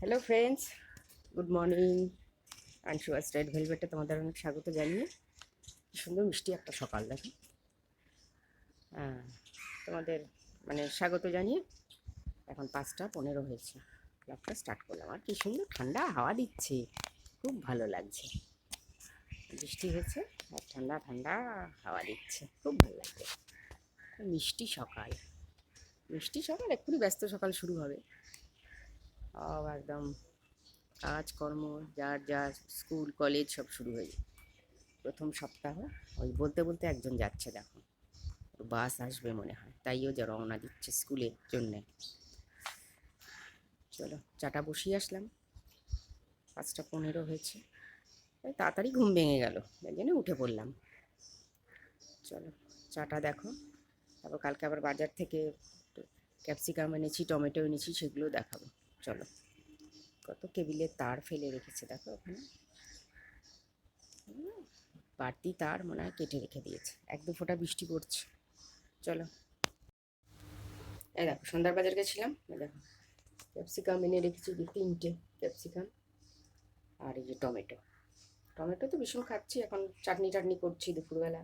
Hello friends, good morning. আনশুয়াস red ভেলভেটে তোমাদের অনেক স্বাগত জানিয়ে কি সুন্দর মিষ্টি একটা সকাল দেখো। হ্যাঁ, তোমাদের স্বাগত জানিয়ে এখন 5:15 হয়েছে, ক্লাবটা স্টার্ট করলাম। আর কি সুন্দর ঠান্ডা হাওয়া দিচ্ছে, খুব ভালো লাগছে। বৃষ্টি হয়েছে আর ঠান্ডা ঠান্ডা হাওয়া দিচ্ছে, খুব ভালো লাগছে। মিষ্টি সকাল, মিষ্টি সকাল, এক্ষুনি ব্যস্ত সকাল শুরু হবে। একদম কাজকর্ম, যার যার স্কুল কলেজ সব শুরু হয়ে যায়। প্রথম সপ্তাহ, ওই বলতে বলতে একজন যাচ্ছে দেখো, বাস আসবে মনে হয়, তাইও যে রওনা দিচ্ছে স্কুলের জন্যে। চলো চাটা বসিয়ে আসলাম, 5:15 হয়েছে, তাই তাড়াতাড়ি ঘুম ভেঙে গেল, তাই জন্য উঠে পড়লাম। চলো চাটা দেখো, তারপর কালকে আবার বাজার থেকে ক্যাপসিকাম এনেছি, টমেটো এনেছি, সেগুলো দেখাবো। চলো, কত কেবিলের তার ফেলে রেখেছে দেখো ওখানে, বাড়তি তার মনে হয় কেটে রেখে দিয়েছে, 1-2 ফোঁটা বৃষ্টি পড়ছে। চলো, এই দেখো সন্ধ্যার বাজার গেছিলাম, দেখো ক্যাপসিকাম এনে রেখেছি 3টে ক্যাপসিকাম, আর এই যে টমেটো। টমেটো তো ভীষণ খাচ্ছি এখন, চাটনি টাটনি করছি দুপুরবেলা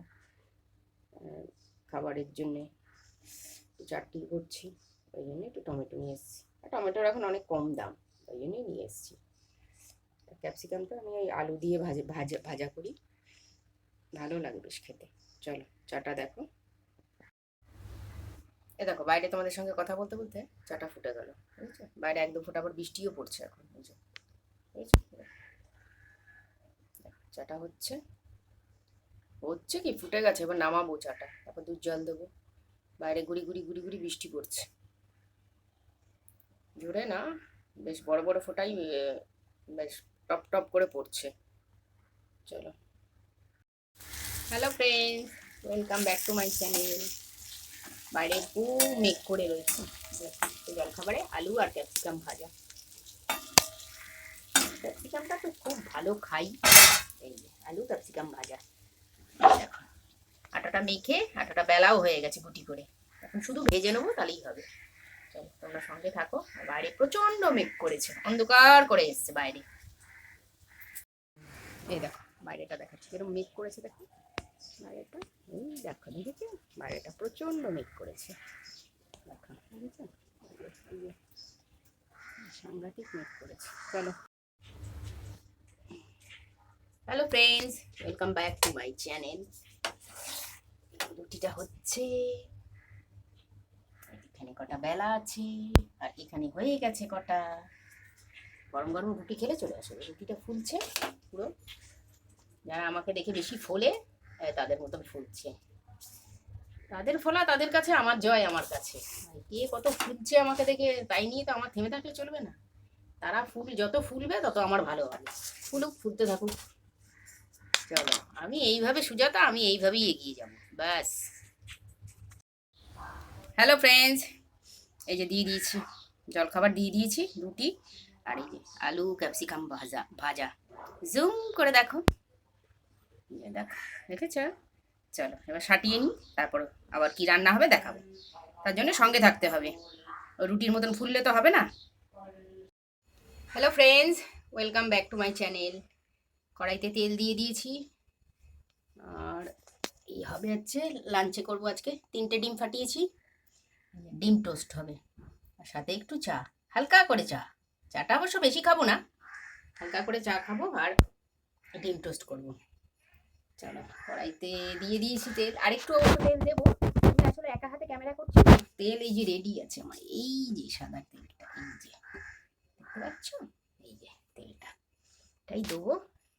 খাবারের জন্যে, চাটনি করছি, ওই জন্য একটু টমেটো নিয়ে এসেছি। আর টমেটোর এখন অনেক কম দাম, ওই জন্যই নিয়ে এসেছি। ক্যাপসিকামটা আমি ওই আলু দিয়ে ভাজা করি, ভালো লাগে বেশ খেতে। চলো চাটা দেখো, এ দেখো বাইরে তোমাদের সঙ্গে কথা বলতে বলতে চাটা ফুটে গেল, বুঝছো? বাইরে 1-2 ফোঁটা আবার বৃষ্টিও পড়ছে এখন, বুঝছো? চাটা হচ্ছে হচ্ছে কি ফুটে গেছে, এবার নামাবো চাটা, তারপর দুধ জল দেবো। বাইরে গুড়ি গুড়ি গুড়ি গুড়ি বৃষ্টি পড়ছে, জোরে না, বেশ বড় বড় ফোঁটাই, বেশ টপ টপ করে পড়ছে। চলো, hello friends, welcome back to my channel. বাইরে খুব মেঘ করে রয়েছে, জলখাবারে আলু আর ক্যাপসিকাম ভাজা। ক্যাপসিকামটা তো খুব ভালো খাই, এই যে আলু ক্যাপসিকাম ভাজা। দেখো আটাটা মেখে, আটাটা বেলাও হয়ে গেছে গুটি করে, এখন শুধু ভেজে নেবো, তাহলেই হবে। চলো তোমরা সঙ্গে থাকো। বাইরে প্রচন্ড মেঘ করেছে, অন্ধকার করে এসছে বাইরে। এই দেখো বাইরেটা দেখাচ্ছি, এরকম মেঘ করেছে দেখো বাইরেটা, এই দেখো দেখেছো, বাইরেটা প্রচন্ড মেঘ করেছে দেখো, বুঝেছো? সাংঘাতিক মেঘ করেছে। চলো, hello friends, welcome back to my channel. রুটিটা হচ্ছে, এখানে কটা বেলা আছে, আর এখানে হয়ে গেছে কটা। গরম গরম রুটি খেলে চলে আসবে, রুটিটা ফুলছে পুরো, যারা আমাকে দেখে বেশি ফোলে তাদের মতন ফুলছে। তাদের ফোলা তাদের কাছে, আমার জয় আমার কাছে। কে কত ফুলছে আমাকে দেখে, তাই নিয়ে তো আমার থেমে থাকলে চলবে না। তারা যত ফুলবে তত আমার ভালো হবে, ফুলুক, ফুলতে থাকুক। চলো, আমি এইভাবে সুজাতা, আমি এইভাবেই এগিয়ে যাব, ব্যাস। হ্যালো ফ্রেন্ডস, এই যে দিয়ে দিয়েছি জলখাবার, দিয়ে দিয়েছি রুটি, আর এই যে আলু ক্যাপসিকাম ভাজা ভাজা, জুম করে দেখো, দেখো দেখেছ? চলো এবার সাটিয়ে নিই, তারপর আবার কি রান্না হবে দেখাবো, তার জন্য সঙ্গে থাকতে হবে, রুটির মতন ফুললে তো হবে না। Hello friends, welcome back to my channel. কড়াইতে তেল দিয়ে দিয়েছি, আর এই হবে হচ্ছে লাঞ্চে করবো আজকে 3টে ডিম ফাটিয়েছি, ডিম টোস্ট হবে, আর সাথে একটু চা, হালকা করে চা। চাটা অবশ্য বেশি খাবো না, হালকা করে চা খাবো, আর ডিম টোস্ট করবো। চলো, কড়াইতে দিয়ে দিয়েছি তেল, আর একটু অবশ্য তেল দেবো, আমি আসলে একা হাতে ক্যামেরা করছি, তেল এই যে রেডি আছে আমার, এই যে সাদা তেলটা, এই যে দেখতে পাচ্ছ, এই যে তেলটা, এটাই দেবো।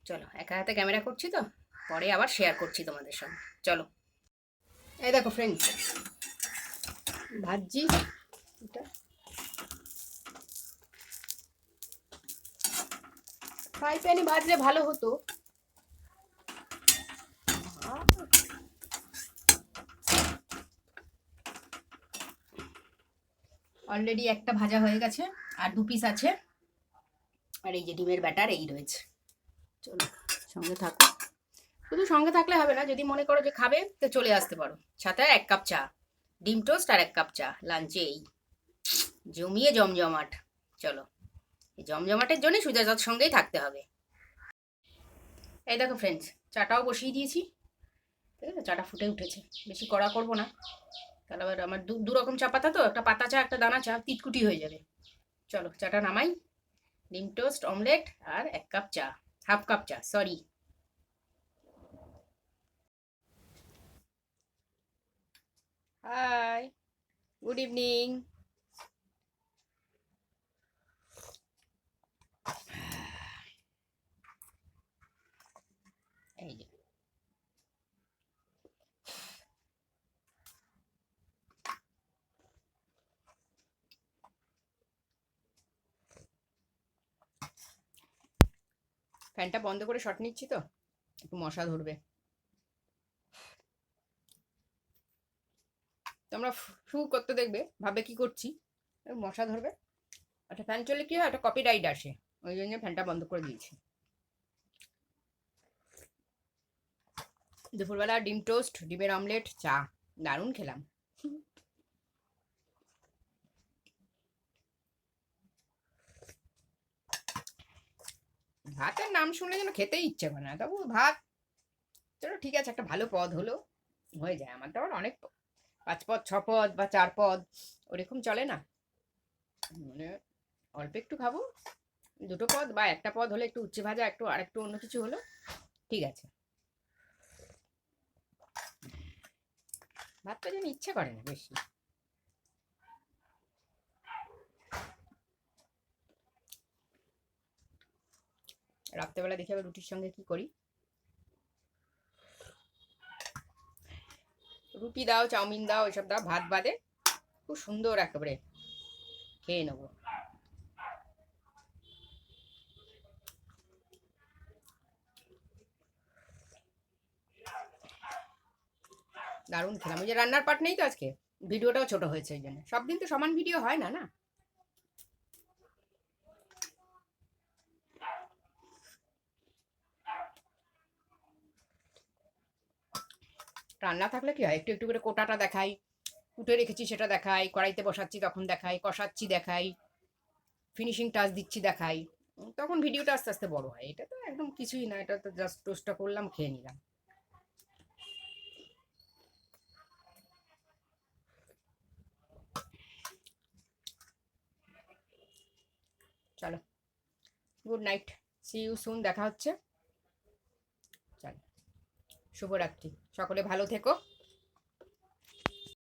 চলো, একা হাতে ক্যামেরা করছি তো, পরে আবার শেয়ার করছি তোমাদের সঙ্গে। চলো, এই দেখো ফ্রেন্ডস, ভাজছি এটা, ফ্রাই প্যানে ভাজলে ভালো হতো। অলরেডি একটা ভাজা হয়ে গেছে, আর 2 পিস আছে, আর এই যে ডিমের ব্যাটার এই রয়েছে। চলো সঙ্গে থাকো, শুধু সঙ্গে থাকলে হবে না, যদি মনে করো যে খাবে তো চলে আসতে পারো, সাথে 1 কাপ চা, ডিম টোস্ট আর 1 কাপ চা, লাঞ্চে এই জমিয়ে জমজমাট। চলো এই জমজমাটের জন্যই সুজাতার সঙ্গেই থাকতে হবে। এই দেখো ফ্রেন্ডস, চাটাও বসিয়ে দিয়েছি। ঠিক আছে, চাটা ফুটে উঠেছে, বেশি কড়া করবো না, তাহলে আবার আমার দু রকম চা পাতা তো, একটা পাতা চা একটা দানা চা, তিতকুটি হয়ে যাবে। চলো চাটা নামাই। ডিম টোস্ট, অমলেট আর 1 কাপ চা, হাফ কাপ চা সরি। Hi, good evening. এই যে ফ্যানটা বন্ধ করে শট নিচ্ছি তো, একটু মশা ধরবে। তোমরা ফু করতে দেখবে, ভাবে কি করছি, মশা ধরবে। একটা ফ্যান চলে কি হয়, একটা কপিরাইট আসে, ওই জন্য ফ্যানটা বন্ধ করে দিয়েছি। দুপুরবেলা ডিম টোস্ট, ডিমের অমলেট, চা, দারুণ খেলাম। ভাতের নাম শুনলে যেন খেতেই ইচ্ছে করে না, তবু ভাত চলো ঠিক আছে, একটা ভালো পদ হলো হয়ে যায়। আমার তো আবার অনেক 5 পদ 6 পদ বা 4 পদ ওরকম চলে না, মানে অল্প একটু খাবো, 2টো পদ বা 1টা পদ হলে, একটু উচ্ছে ভাজা, একটু আর একটু অন্য কিছু হলো, ঠিক আছে। ভাতটা যেন ইচ্ছে করে না বেশি। রাত্রেবেলা দেখি আবার রুটির সঙ্গে কি করি। রুটি দাও, চাউমিন দাও, এসব দাও, ভাত বাদে খুব সুন্দর একেবারে খেয়ে নেবো। দারুণ খেলাম। ওই যে রান্নার পাট নেই তো আজকে, ভিডিওটাও ছোট হয়েছে, এই জন্য। সব দিন তো সমান ভিডিও হয় না, না। রান্না থাকলে কি হয়, একটু একটু করে কোটাটা দেখাই, কুটে রেখেছি সেটা দেখাই, কড়াইতে বসাচ্ছি তখন দেখাই, কষাচ্ছি দেখাই, ফিনিশিং টাচ দিচ্ছি দেখাই, তখন ভিডিওটা আস্তে আস্তে বড় হয়। এটা তো একদম কিছুই না, এটা তো জাস্ট টোস্টটা করলাম, খেয়ে নিলাম। চলো, good night, see you soon, দেখা হচ্ছে। চলো, শুভরাত্রি, সকলে ভালো থেকো।